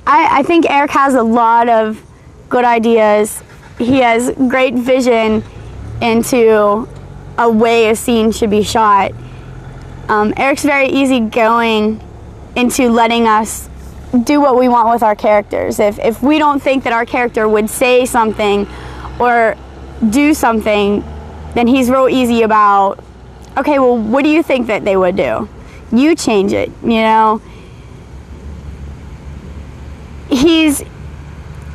I think Eric has a lot of good ideas. He has great vision into a way a scene should be shot. Eric's very easygoing into letting us do what we want with our characters. If we don't think that our character would say something or do something, then he's real easy about, okay, well, what do you think that they would do? You change it, you know?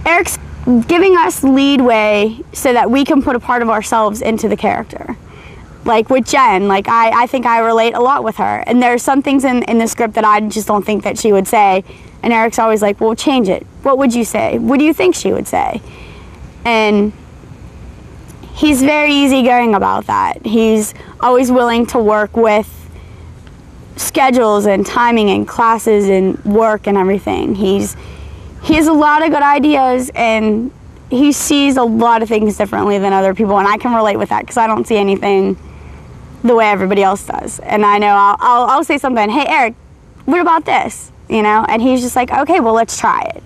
Eric's giving us leadway so that we can put a part of ourselves into the character. Like with Jen, like I think I relate a lot with her. And there's some things in the script that I just don't think that she would say. And Eric's always like, well, change it. What would you say? What do you think she would say? And he's very easygoing about that. He's always willing to work with schedules and timing and classes and work and everything. He has a lot of good ideas, and he sees a lot of things differently than other people, and I can relate with that because I don't see anything the way everybody else does. And I know I'll say something, hey Eric, what about this? You know, and he's just like, okay, well, let's try it.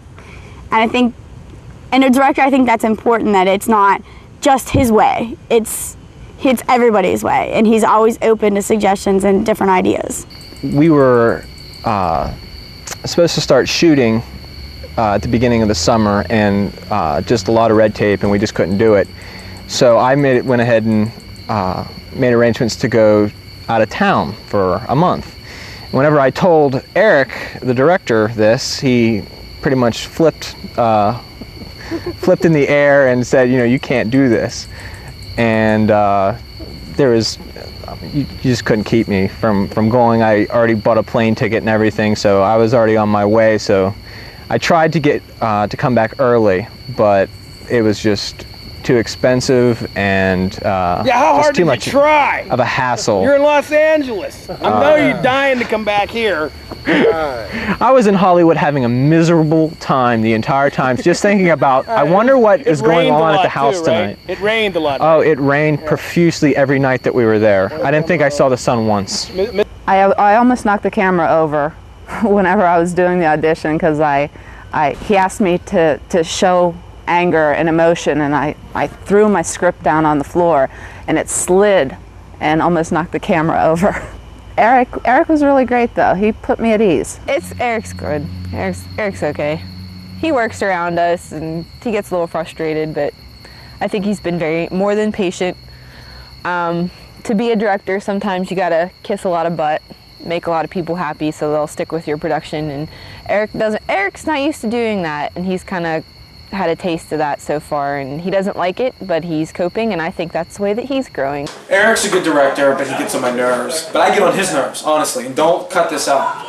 And I think, in a director, I think that's important, that it's not just his way, it's everybody's way, and he's always open to suggestions and different ideas. We were supposed to start shooting at the beginning of the summer, and just a lot of red tape, and we just couldn't do it. So I went ahead and made arrangements to go out of town for a month. Whenever I told Eric, the director, this, he pretty much flipped in the air and said, you know, you can't do this. And you just couldn't keep me from going. I already bought a plane ticket and everything, so I was already on my way. So I tried to get to come back early, but it was just too expensive and yeah, how hard too did much you try? Of a hassle. You're in Los Angeles. I know you're dying to come back here. I was in Hollywood having a miserable time the entire time, just thinking about, I wonder what is going on at the house tonight. It rained a lot. Oh, it rained profusely every night that we were there. I didn't think I saw the sun once. I almost knocked the camera over whenever I was doing the audition, because he asked me to show anger and emotion, and I threw my script down on the floor, and it slid and almost knocked the camera over. Eric was really great though. He put me at ease. Eric's good. Eric's okay. He works around us and he gets a little frustrated, but I think he's been more than patient. To be a director, sometimes you gotta kiss a lot of butt, make a lot of people happy so they'll stick with your production, and Eric's not used to doing that, and he's kind of had a taste of that so far, and he doesn't like it, but he's coping, and I think that's the way that he's growing. Eric's a good director, but he gets on my nerves. But I get on his nerves, honestly, and don't cut this out.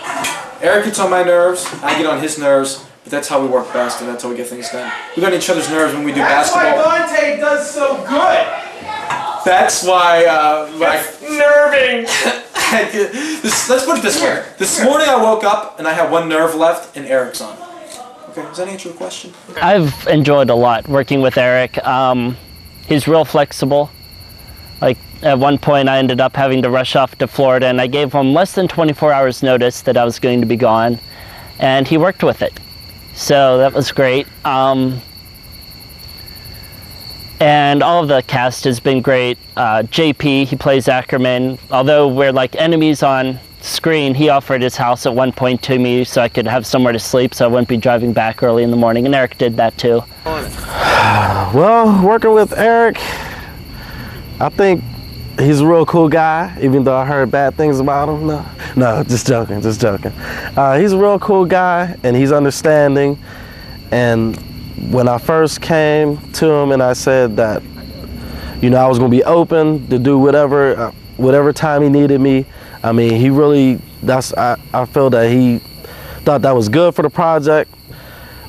Eric gets on my nerves, I get on his nerves, but that's how we work best, and that's how we get things done. We get on each other's nerves when we do basketball. That's why Dante does so good. That's why, nerving. Let's put it this way. This morning I woke up, and I have one nerve left, and Eric's on. Okay, does that answer your question? I've enjoyed a lot working with Eric. He's real flexible. Like at one point I ended up having to rush off to Florida, and I gave him less than 24 hours notice that I was going to be gone, and he worked with it. So that was great. And all of the cast has been great. JP, he plays Ackerman. Although we're like enemies on screen, he offered his house at one point to me so I could have somewhere to sleep so I wouldn't be driving back early in the morning, and Eric did that too. Well, working with Eric, I think he's a real cool guy, even though I heard bad things about him. No, just joking. He's a real cool guy, and he's understanding. And when I first came to him and I said that, you know, I was gonna be open to do whatever time he needed me, I mean, he really, I feel that he thought that was good for the project,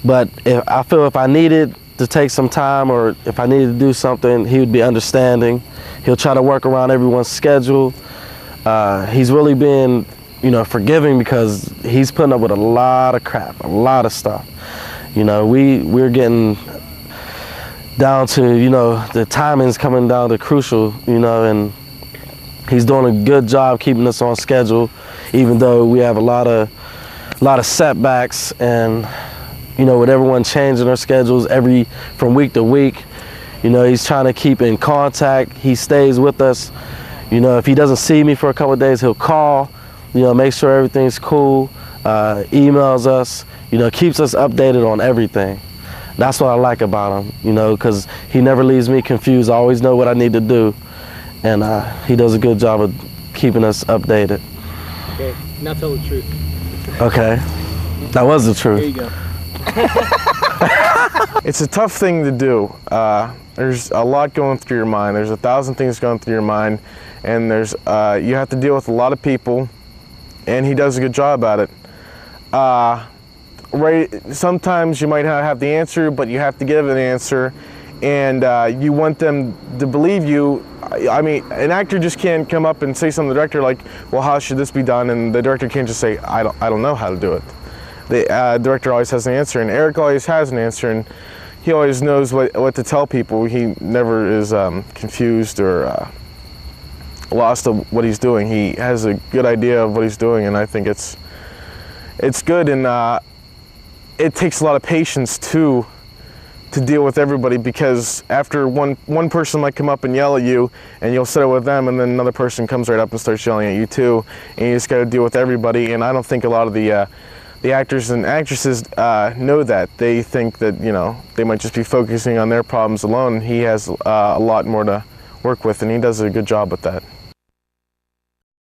but I feel if I needed to take some time or if I needed to do something, he would be understanding. He'll try to work around everyone's schedule. He's really been, you know, forgiving, because he's putting up with a lot of crap, a lot of stuff. You know, we're getting down to, you know, the timing's coming down to crucial, you know, and he's doing a good job keeping us on schedule, even though we have a lot of setbacks. And you know, with everyone changing their schedules from week to week, you know, he's trying to keep in contact. He stays with us. You know, if he doesn't see me for a couple of days, he'll call, you know, make sure everything's cool, emails us, you know, keeps us updated on everything. That's what I like about him, you know, because he never leaves me confused. I always know what I need to do, and he does a good job of keeping us updated. Okay, now tell the truth. Okay, that was the truth. Here you go. It's a tough thing to do. There's a lot going through your mind. There's 1,000 things going through your mind, and there's you have to deal with a lot of people, and he does a good job at it. Right, sometimes you might not have the answer, but you have to give an answer, and you want them to believe you. I mean, an actor just can't come up and say something to the director like, well, how should this be done? And the director can't just say, I don't know how to do it. The director always has an answer, and Eric always has an answer, and he always knows what to tell people. He never is confused or lost of what he's doing. He has a good idea of what he's doing, and I think it's good, and it takes a lot of patience too to deal with everybody, because after one person might come up and yell at you, and you'll sit with them, and then another person comes right up and starts yelling at you too, and you just got to deal with everybody. And I don't think a lot of the actors and actresses know that. They think that, you know, they might just be focusing on their problems alone. He has a lot more to work with, and he does a good job with that.